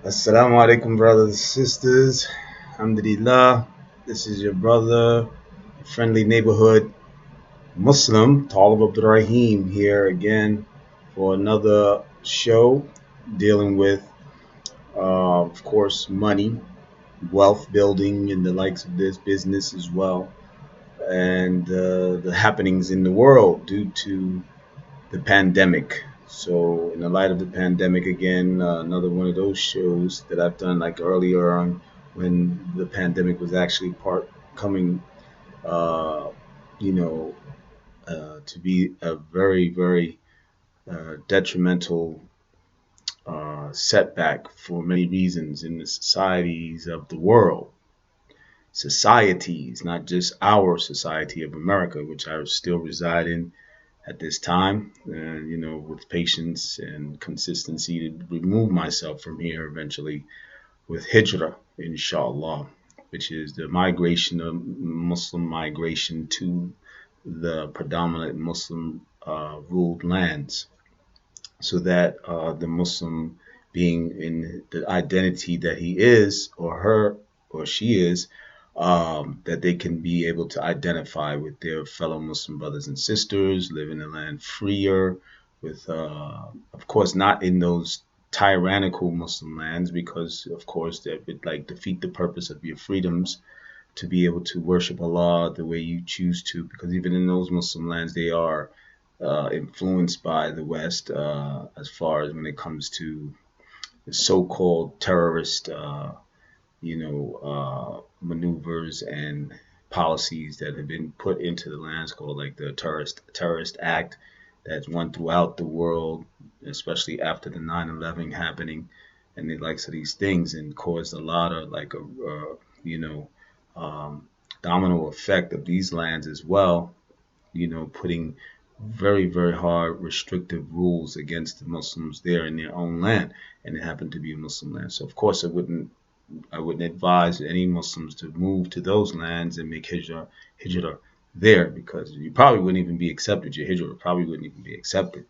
Assalamu alaikum, brothers and sisters. Alhamdulillah. This is your brother, friendly neighborhood Muslim, Taalib Abdur Rahim, here again for another show dealing with, of course, money, wealth building, and the likes of this business as well, and the happenings in the world due to the pandemic. So, in the light of the pandemic, again, another one of those shows that I've done like earlier on when the pandemic was actually part coming, uh, you know, to be a very, very detrimental setback for many reasons in the societies of the world. Societies, not just our society of America, which I still reside in at this time, and with patience and consistency to remove myself from here eventually with hijrah, inshallah, which is the migration of Muslim migration to the predominant Muslim ruled lands, so that the Muslim being in the identity that he is or her or she is, that they can be able to identify with their fellow Muslim brothers and sisters, live in the land freer, with, of course, not in those tyrannical Muslim lands, because, of course, that would like defeat the purpose of your freedoms to be able to worship Allah the way you choose to, because even in those Muslim lands, they are influenced by the West as far as when it comes to the so-called terrorist, maneuvers and policies that have been put into the lands, called like the terrorist act that's run throughout the world, especially after the 9/11 happening and the likes of these things, and caused a lot of like you know um, domino effect of these lands as well, putting very, very hard restrictive rules against the Muslims there in their own land, and it happened to be a Muslim land. So of course, I wouldn't advise any Muslims to move to those lands and make hijrah there, because you probably wouldn't even be accepted. Your hijrah probably wouldn't even be accepted.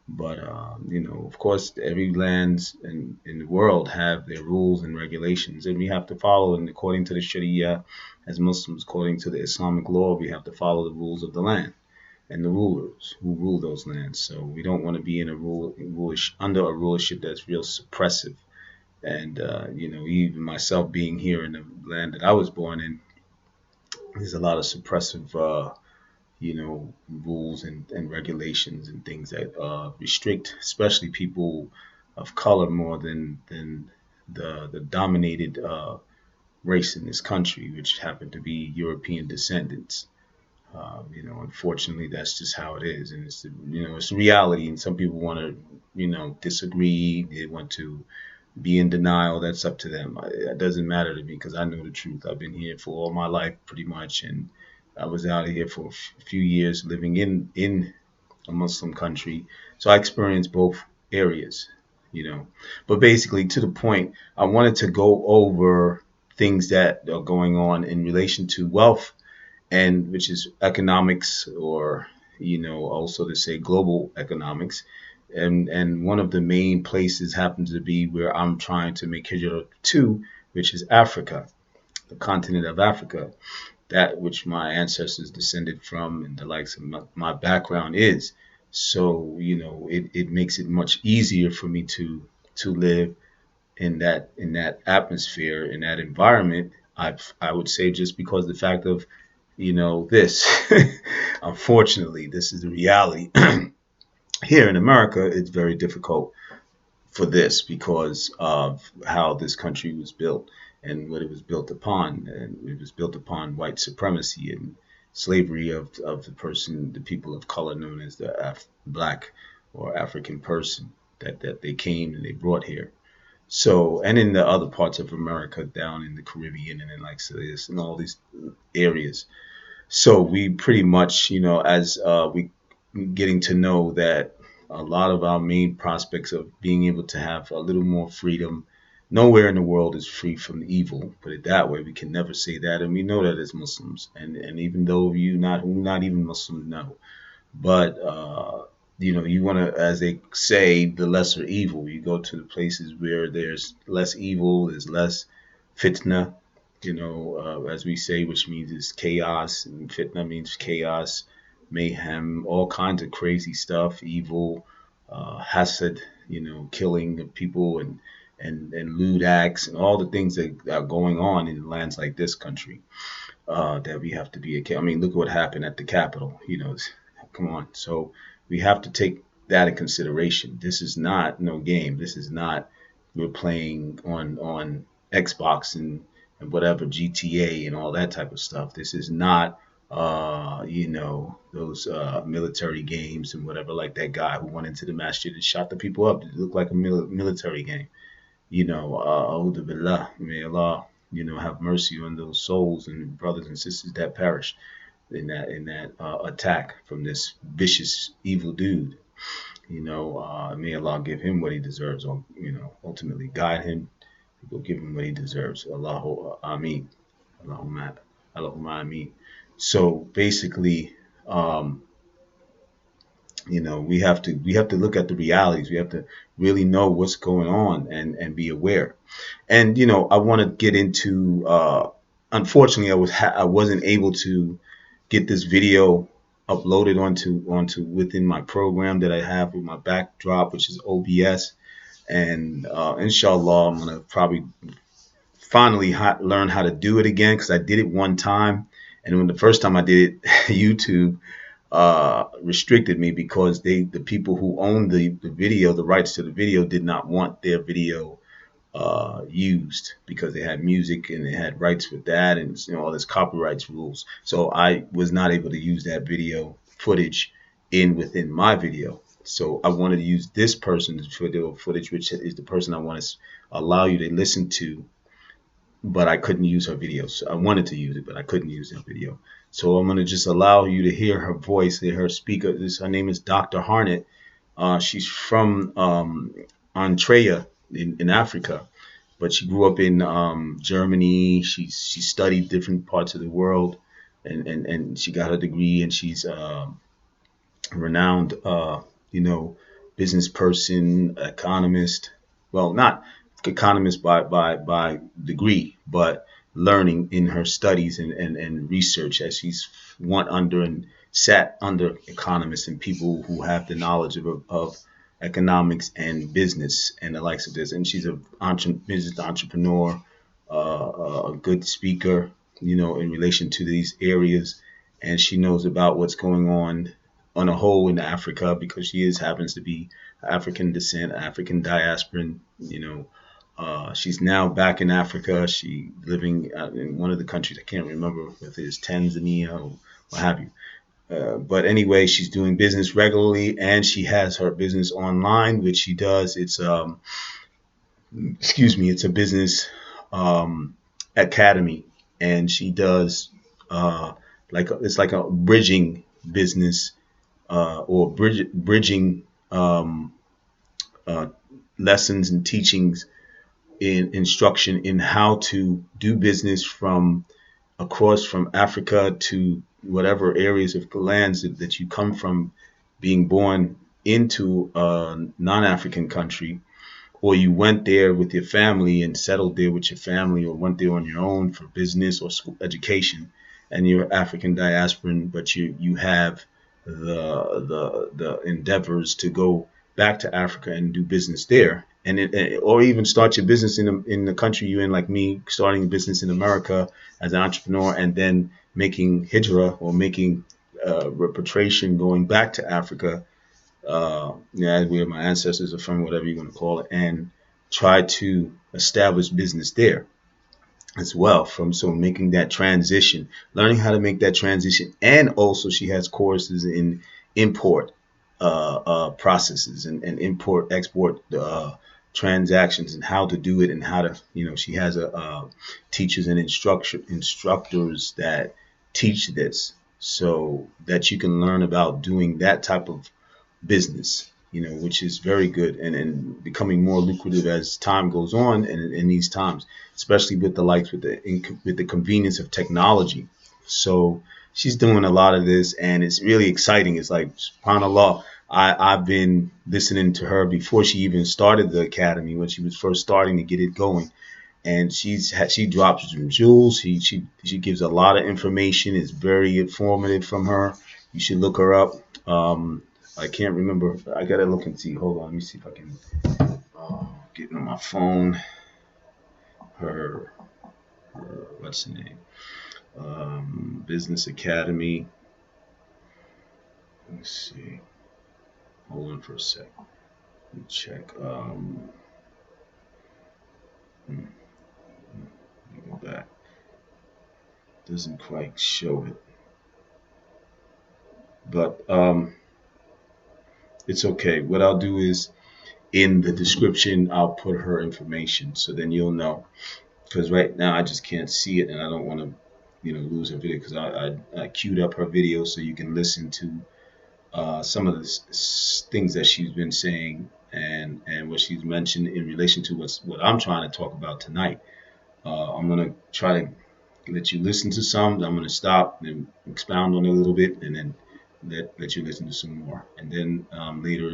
But of course, every lands in the world have their rules and regulations, and we have to follow. And according to the Sharia, as Muslims, according to the Islamic law, we have to follow the rules of the land and the rulers who rule those lands. So we don't want to be in under a rulership that's real suppressive. And even myself being here in the land that I was born in, there's a lot of suppressive, rules and regulations and things that restrict, especially people of color more than the dominated race in this country, which happen to be European descendants. Unfortunately, that's just how it is, and it's reality. And some people want to, disagree. They want to be in denial. That's up to them. It doesn't matter to me, because I know the truth. I've been here for all my life, pretty much, and I was out of here for a few years living in a Muslim country, so I experienced both areas. But basically, to the point, I wanted to go over things that are going on in relation to wealth, and which is economics, or also to say global economics, and one of the main places happens to be where I'm trying to make hijrah to, which is Africa, the continent of Africa, that which my ancestors descended from, and the likes of my background is. So it makes it much easier for me to live in that atmosphere, in that environment. I would say, just because the fact of this. Unfortunately, this is the reality. Here in America, it's very difficult for this, because of how this country was built and what it was built upon. And it was built upon white supremacy and slavery of the people of color, known as the black or African person, that they came and they brought here. So, and in the other parts of America, down in the Caribbean and in like this and all these areas. So we pretty much, as we getting to know that a lot of our main prospects of being able to have a little more freedom. Nowhere in the world is free from evil. Put it that way. We can never say that, and we know that as Muslims. And even though you not who not even Muslims know, but you want to, as they say, the lesser evil. You go to the places where there's less evil, there's less fitna, as we say, which means it's chaos, and fitna means chaos, mayhem, all kinds of crazy stuff, evil, hasad, killing of people, and lewd acts, and all the things that are going on in lands like this country, that we have to be. I mean, look what happened at the Capitol. Come on. So we have to take that in consideration. This is not no game. This is not we're playing on Xbox and whatever GTA and all that type of stuff. This is not those military games and whatever, like that guy who went into the masjid and shot the people up. It looked like a military game. A'udhu billah, may Allah, have mercy on those souls and brothers and sisters that perished in that attack from this vicious, evil dude. May Allah give him what he deserves, or ultimately guide him. Will give him what he deserves. Allahu Ameen. Allahumma Ameen. So basically, we have to look at the realities. We have to really know what's going on and be aware. And I want to get into. Unfortunately, I wasn't able to get this video uploaded onto within my program that I have with my backdrop, which is OBS. And inshallah, I'm gonna probably finally learn how to do it again, because I did it one time, and when the first time I did it, YouTube restricted me because the people who owned the video, the rights to the video, did not want their video used, because they had music and they had rights with that, and all this copyrights rules. So I was not able to use that video footage within my video. So I wanted to use this person's video footage, which is the person I want to allow you to listen to, but I couldn't use her video. So I wanted to use it, but I couldn't use her video. So I'm going to just allow you to hear her voice, hear her speaker. Her name is Dr. Harnet. She's from Eritrea in Africa, but she grew up in Germany. She studied different parts of the world, and she got her degree, and she's renowned business person, economist. Well, not economist by degree, but learning in her studies and research, as she's went under and sat under economists and people who have the knowledge of economics and business and the likes of this. And she's a business entrepreneur, a good speaker, in relation to these areas. And she knows about what's going on a whole in Africa, because she happens to be African descent, African diasporan. She's now back in Africa. She living in one of the countries, I can't remember if it is Tanzania or what have you. But anyway, she's doing business regularly, and she has her business online, which she does. It's it's a business academy, and she does it's like a bridging business, or bridging lessons and teachings in instruction in how to do business from Africa to whatever areas of the lands that you come from, being born into a non-African country, or you went there with your family and settled there with your family, or went there on your own for business or school education, and you're African diasporan, but you have the endeavors to go back to Africa and do business there, or even start your business in the country you're in, like me, starting a business in America as an entrepreneur, and then making hijrah, or making repatriation, going back to Africa, where my ancestors are from, whatever you want to call it, and try to establish business there as well. So making that transition, learning how to make that transition. And also she has courses in import processes and import export transactions, and how to do it, and how to she has teachers and instructors that teach this, so that you can learn about doing that type of business, which is very good, and becoming more lucrative as time goes on, and in these times, especially with the convenience of technology. So she's doing a lot of this, and it's really exciting. It's like, subhanAllah, I've been listening to her before she even started the academy, when she was first starting to get it going, and she drops some jewels. She gives a lot of information. It's very informative from her. You should look her up. I can't remember. I gotta look and see. Hold on, let me see if I can get on my phone. Her, what's the name? Business Academy. Let me see. Hold on for a sec. Let me check. Let me go back. Doesn't quite show it, but it's okay. What I'll do is, in the description, I'll put her information, so then you'll know. Because right now I just can't see it, and I don't want to, lose her video. Because I queued up her video so you can listen to some of the things that she's been saying, and what she's mentioned in relation to what I'm trying to talk about tonight. I'm gonna try to let you listen to some. I'm gonna stop and expound on it a little bit, and then let you listen to some more. And then later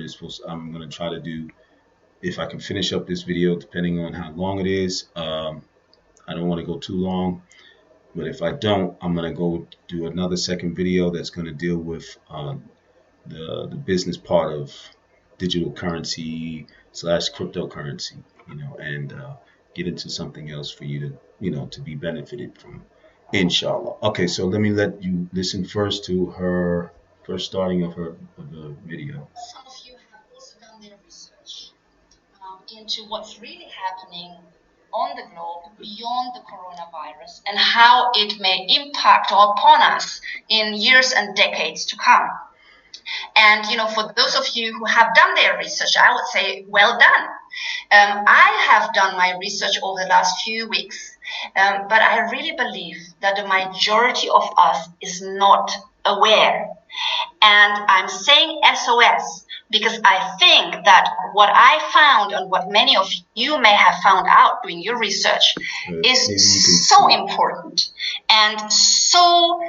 I'm gonna try to do, if I can finish up this video, depending on how long it is. I don't want to go too long, but if I don't, I'm gonna go do another second video that's gonna deal with the business part of digital currency slash cryptocurrency, and get into something else for you to, to be benefited from, inshallah. Okay, so let me let you listen first to her first starting of the video. Some of you have also done their research into what's really happening on the globe beyond the coronavirus and how it may impact upon us in years and decades to come. And, for those of you who have done their research, I would say, well done. I have done my research over the last few weeks, but I really believe that the majority of us is not aware. And I'm saying SOS because I think that what I found and what many of you may have found out doing your research is so important and so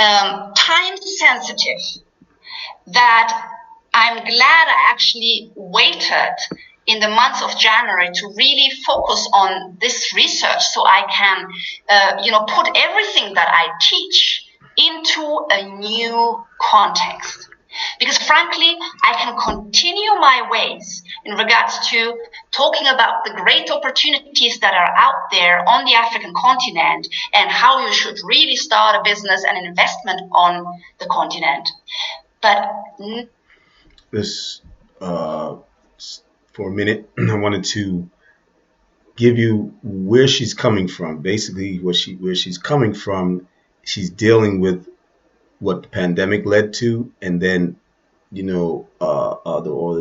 time sensitive that I'm glad I actually waited in the month of January to really focus on this research so I can, put everything that I teach into a new context. Because frankly, I can continue my ways in regards to talking about the great opportunities that are out there on the African continent and how you should really start a business and an investment on the continent. But this for a minute, I wanted to give you where she's coming from. Basically, where she's coming from, she's dealing with what the pandemic led to, and then the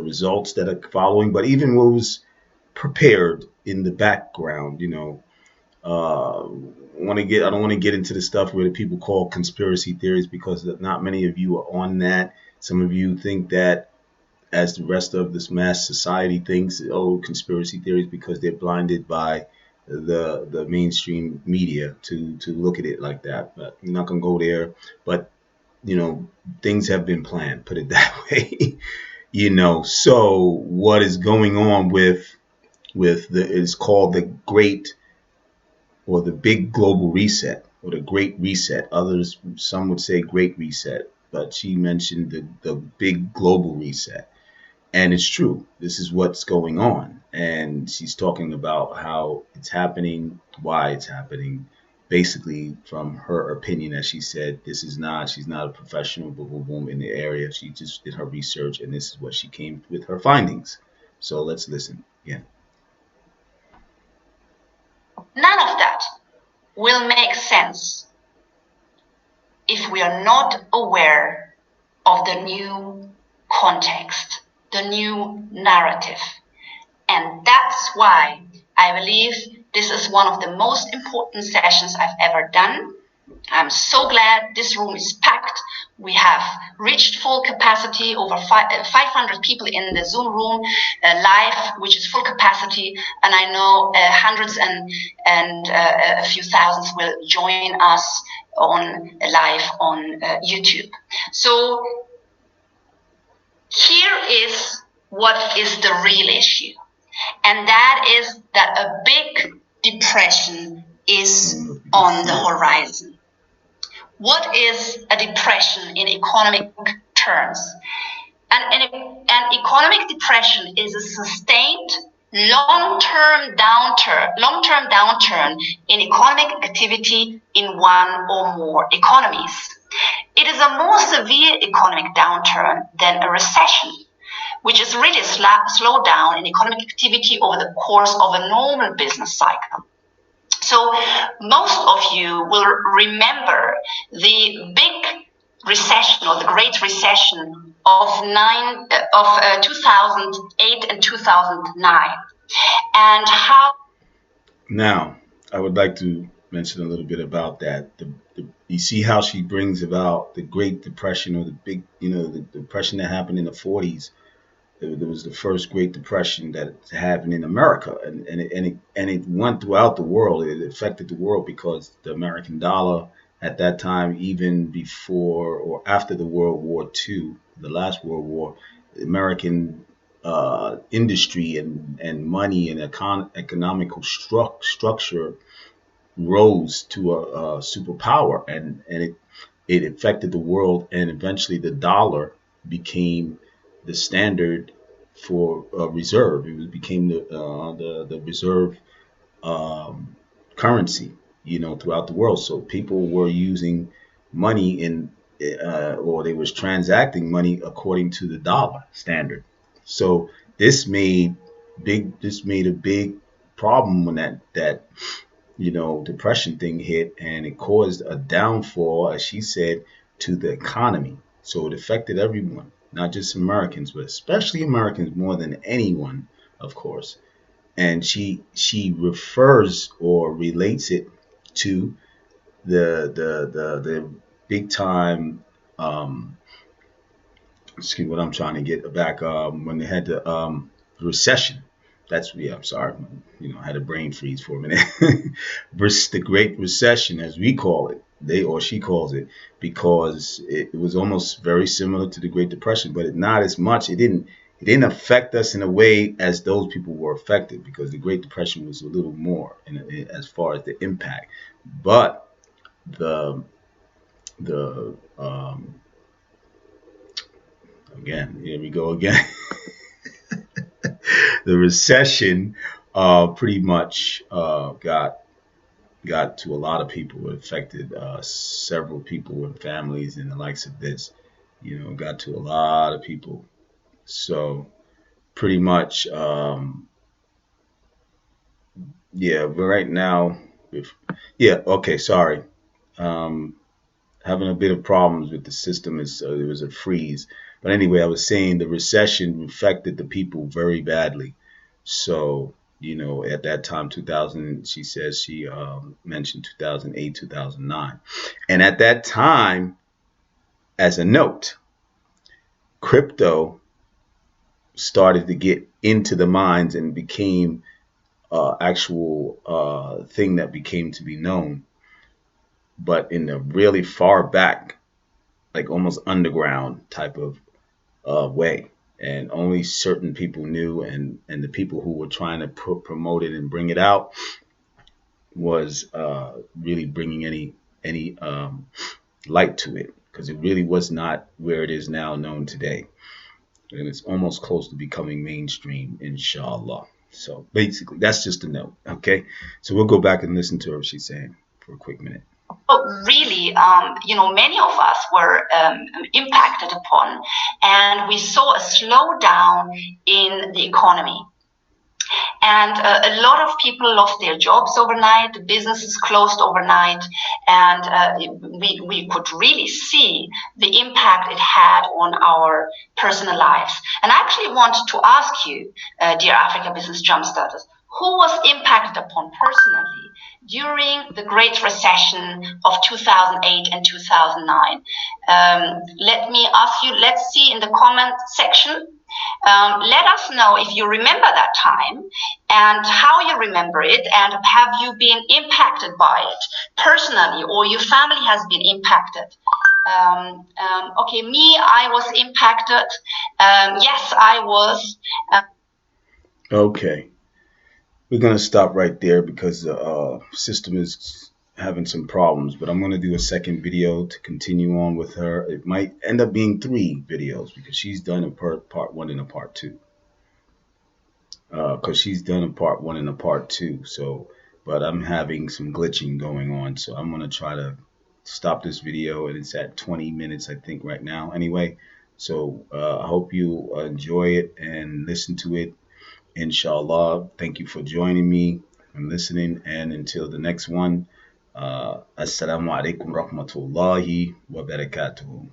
results that are following. But even what was prepared in the background, I don't want to get into the stuff where the people call conspiracy theories, because not many of you are on that. Some of you think that, as the rest of this mass society thinks, conspiracy theories, because they're blinded by the mainstream media to look at it like that. But I'm not gonna go there. But things have been planned, put it that way. So what is going on with it's called the Great, or the Big Global Reset, or the Great Reset. Some would say Great Reset, but she mentioned the Big Global Reset. And it's true. This is what's going on. And she's talking about how it's happening, why it's happening. Basically, from her opinion, as she said, she's not a professional boom in the area. She just did her research, and this is what she came with her findings. So let's listen. Yeah. None of that will make sense if we are not aware of the new context, the new narrative. And that's why I believe this is one of the most important sessions I've ever done. I'm so glad this room is packed. We have reached full capacity, over 500 people in the Zoom room live, which is full capacity. And I know hundreds and a few thousands will join us on live on YouTube. So Here is what is the real issue, and that is that a big depression is on the horizon. What is a depression in economic terms? An economic depression is a sustained long-term downturn in economic activity in one or more economies. It is a more severe economic downturn than a recession, which is really a slowdown in economic activity over the course of a normal business cycle. So most of you will remember the big recession or the Great Recession of 2008 and 2009, and how. Now, I would like to mention a little bit about that. You see how she brings about the Great Depression, or the big, the depression that happened in the 40s. There was the first Great Depression that happened in America, and it went throughout the world. It affected the world because the American dollar at that time, even before or after the World War II, the last World War, the American industry and money and economical structure rose to a superpower, and it affected the world, and eventually the dollar became the standard for reserve. It became the reserve currency, throughout the world. So people were using money or they was transacting money according to the dollar standard. So this made a big problem when that depression thing hit, and it caused a downfall, as she said, to the economy. So it affected everyone, not just Americans, but especially Americans more than anyone, of course. And she refers or relates it to the big time, excuse me, what I'm trying to get back, when they had the recession. That's, yeah, I'm sorry, I had a brain freeze for a minute. The Great Recession, as we call it, she calls it, because it was almost very similar to the Great Depression, but not as much. It didn't affect us in a way as those people were affected, because the Great Depression was a little more as far as the impact. But the the again, here we go again. The recession pretty much got to a lot of people. It affected several people and families and the likes of this. Got to a lot of people. So pretty much, yeah. But right now, yeah. Okay, sorry. Um, Having a bit of problems with the system. There was a freeze. But anyway, I was saying the recession affected the people very badly. So, at that time, 2000, she says she mentioned 2008, 2009. And at that time, as a note, crypto started to get into the minds and became actual thing that became to be known, but in a really far back, like almost underground type of way, and only certain people knew, and the people who were trying to promote it and bring it out was really bringing any light to it, because it really was not where it is now known today, and it's almost close to becoming mainstream, inshallah. So basically, that's just a note. Okay, so we'll go back and listen to what she's saying for a quick minute. Really, many of us were impacted upon, and we saw a slowdown in the economy. And a lot of people lost their jobs overnight, businesses closed overnight, and we could really see the impact it had on our personal lives. And I actually want to ask you, dear Africa Business Jumpstarters, who was impacted upon personally during the Great Recession of 2008 and 2009? Let me ask you, let's see in the comment section. Let us know if you remember that time and how you remember it, and have you been impacted by it personally, or your family has been impacted. Okay, me, I was impacted. Yes, I was. Okay, we're gonna stop right there because the system is having some problems. But I'm gonna do a second video to continue on with her. It might end up being three videos because she's done a part one and a part two. Because she's done a part one and a part two. So, but I'm having some glitching going on, so I'm gonna try to stop this video, and it's at 20 minutes, I think, right now. Anyway, so I hope you enjoy it and listen to it. Inshallah. Thank you for joining me and listening. And until the next one, Assalamu alaikum rahmatullahi wa barakatuhu.